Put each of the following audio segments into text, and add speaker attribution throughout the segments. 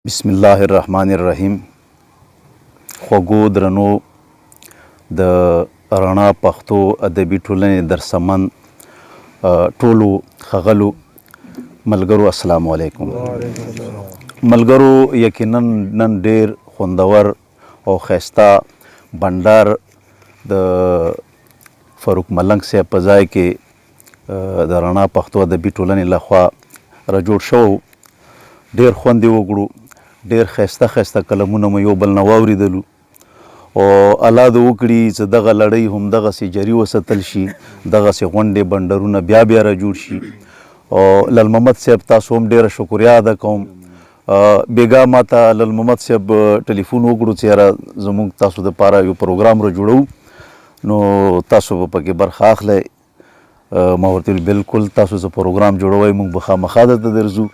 Speaker 1: بسم الله الرحمن الرحیم. خوږو درنو د رڼا پښتو ادبي ټولنې درسمن ټولو ښاغلو ملګرو السلام علیکم. ملګرو یقینا نن ډیر خوندور او ښایسته بنډار د فاروق ملنګ صاحب په ځای کې د رڼا پښتو ادبي ټولنې لخوا راجوړ شوی. ډیر خوند یې وکړو، ډیر ښایسته ښایسته کلمونه مو یو بل نه واورېدلو او الله دې وکړي چې دغه لړۍ همدغسې جاري وساتل شي، دغسې غونډې بنډرونه بیا بیا راجوړ شي. او لل محمد صاحب تاسو هم ډیره شکریه ادا کوم. بېګا ما ته لل محمد صاحب ټلیفون وکړو چې یاره زموږ تاسو دپاره یو پروګرام راجوړو نو تاسو به پکې برخه اخلئ. ما ورته ویل بلکل تاسو چې پروګرام جوړوئ موږ به خامخا درته درځو.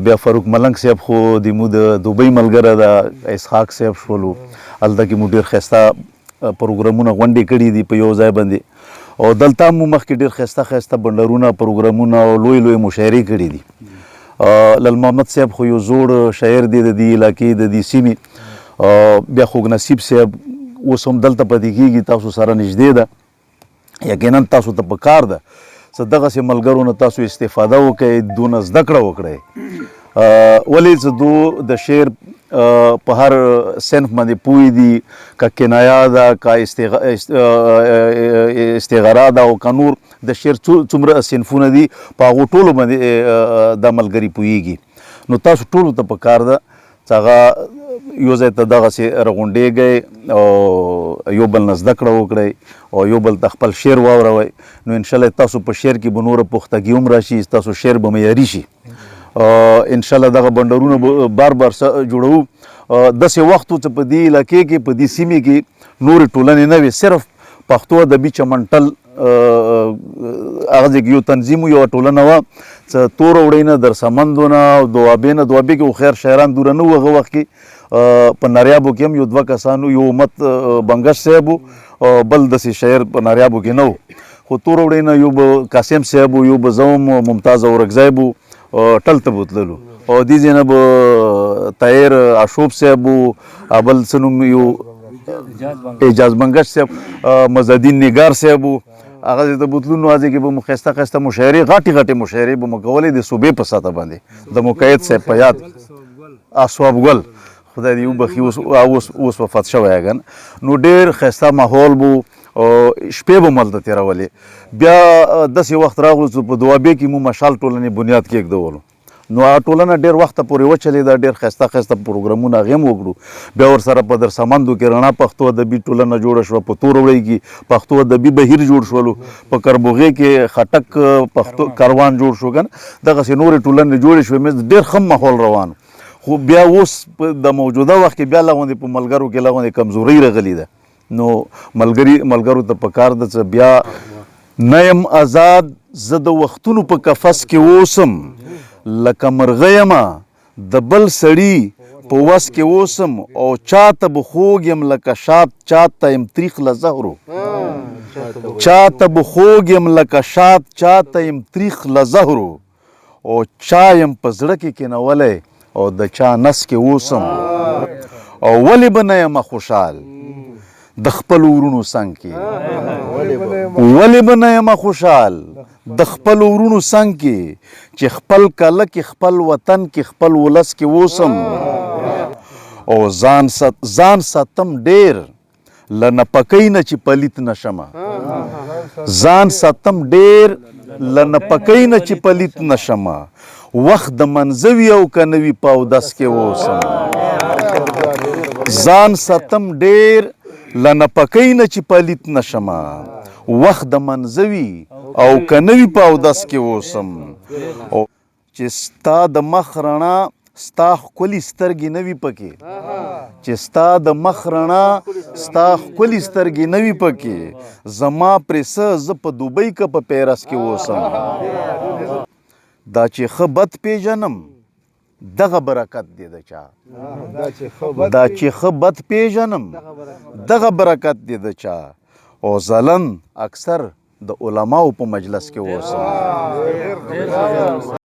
Speaker 1: بیا فاروق ملنګ صاحب خو د مو د دوبۍ ملګری ده، اسحاق صاحب شولو، هلته کې مو ډېر ښایسته پروګرامونه غونډې کړي دي په یو ځای باندې، او دلته هم مو مخکې ډېر ښایسته ښایسته بنډرونه پروګرامونه او لوی لوی مشاعرې کړي دي. لل محمد صاحب خو یو زوړ شاعر دی د دې علاقې د دې سیمې. بیا خوږ نصیب صاحب اوس هم دلته پاتې کېږي، تاسو سره نږدې ده. یقینا تاسو ته په کار ده څه دغسې ملګرو نه تاسو استفاده وکړئ، دونه زده کړه وکړئ. ولې چې دو د شعر په هر صنف باندې پوه دي، که کنایه ده که استعاره ده او که نور د شعر څومره صنفونه دي په هغو ټولو باندې دا ملګري پوهیږي. نو تاسو ټولو ته په کار ده چې هغه یو ځای ته دغسې راغونډېږئ او یو بل نه زده کړه وکړئ او یو بل ته خپل شعر واوروئ. نو انشاءالله تاسو په شعر کې به نوره پختګي هم راشي، تاسو شعر به معیاري شي. انشاءالله دغه بنډرونه به بار بار جوړوو. داسې وخت و چې په دې علاقې کې په دې سیمې کې نورې ټولنې نه وې، صرف پښتو ادبي چمنټل هغه ځای کې یو تنظیم یوه ټولنه وه چې تور وړۍ نه درسمندونه او دوابې نه، دوابې کې خو خیر شاعران دوره نه وو هغه وخت کې. په ناریابو کې هم یو دوه کسانو، یو امت بنګش صاحب و، بل داسې شاعر په ناریابو کې نه و. خو تور وړۍ نه یو به قاسم صاحب و، یو به زه وم، ممتاز اورکزی به ټل ته به تللو، او دې ځای نه به طاهر اشوب صاحب و، بل څه نوم یو اعجاز بنګش صاحب، مزدین نگار صاحب و، هغه ځای ته به تلو. نو هغه ځای کې به مو ښایسته ښایسته مشاعرې، غټې غټې مشاعرې به مو کولې د صوبې په سطح باندې، د مقید صاحب په یاد اسواب ګل خدای دې وبخي، اوس وفات شوی اګن. نو ډېر ښایسته ماحول بو او شپې به مو هلته تېرولې. بیا داسې وخت راغلو چې په دوابې کې مو مشال ټولنې بنیاد کېږدولو. نو هغه ټولنه ډېر وخته پورې وچلېده، ډېر ښایسته ښایسته پروګرامونه هغې هم وکړو. بیا ورسره په درسمندو کې رڼا پښتو ادبي ټولنه جوړه شوه، په تور وړۍ کې پښتو ادبي بهیر جوړ شولو، په کربوغې کې خټک پښتو کاروان جوړ شو که نه، دغسې نورې ټولنې جوړې شوې، ډېر ښه ماحول روان. خو بیا اوس د موجوده وخت کې بیا لغوندې په ملګرو کې لغوندې کمزورۍ راغلې ده. نو ملګرو ته په کار ده چې بیا نه یم آزاد زه د وختونو په قفس کې اوسم، لکه مرغه یمه د بل سړي په وس کې اوسم، او چاته به خوږ یم لکه شات، چاته یم تریخ له زهرو، چاته به خوږ یم لکه شات، چاته یم تریخ له زهرو، او چا یم په زړه کې کینولی او د چا نس کې اوسم، او ولې به نه یمه خوشحال د خپلو ورونو څنګ کې، ولې به نه یمه خوشحال د خپلو ورونو څنګ کې، چې خپل کله کې خپل وطن کې خپل ولس کې اوسم، او ځان ساتم ډېر له نپکۍ نه چې پلیت نه شمه، ځان ساتم ډېر له نپکۍ نه چې پلیت نه شمه، وخت د منځه وي او که نه وي په اودس کې اوسم، ځان ساتم ډېر له نپکۍ نه چې پلیت نه شمه، وخت د منځه وي او که نه وي په اودس کې اوسم، او چې ستا د مخ رڼا ستا ښکلي سترګې نه وي پکې، چې ستا د مخ رڼا ستا ښکلي سترګې نه وي پکې، زما پرې څه زه په دوبۍ که په پیرس کې اوسم، دا چې ښه بد پیژنم دغه برکت دی د چا، دا چې ښه بد پیژنم دغه برکت دی د چا، او ځلن اکثر د علماو په مجلس کې اوسم.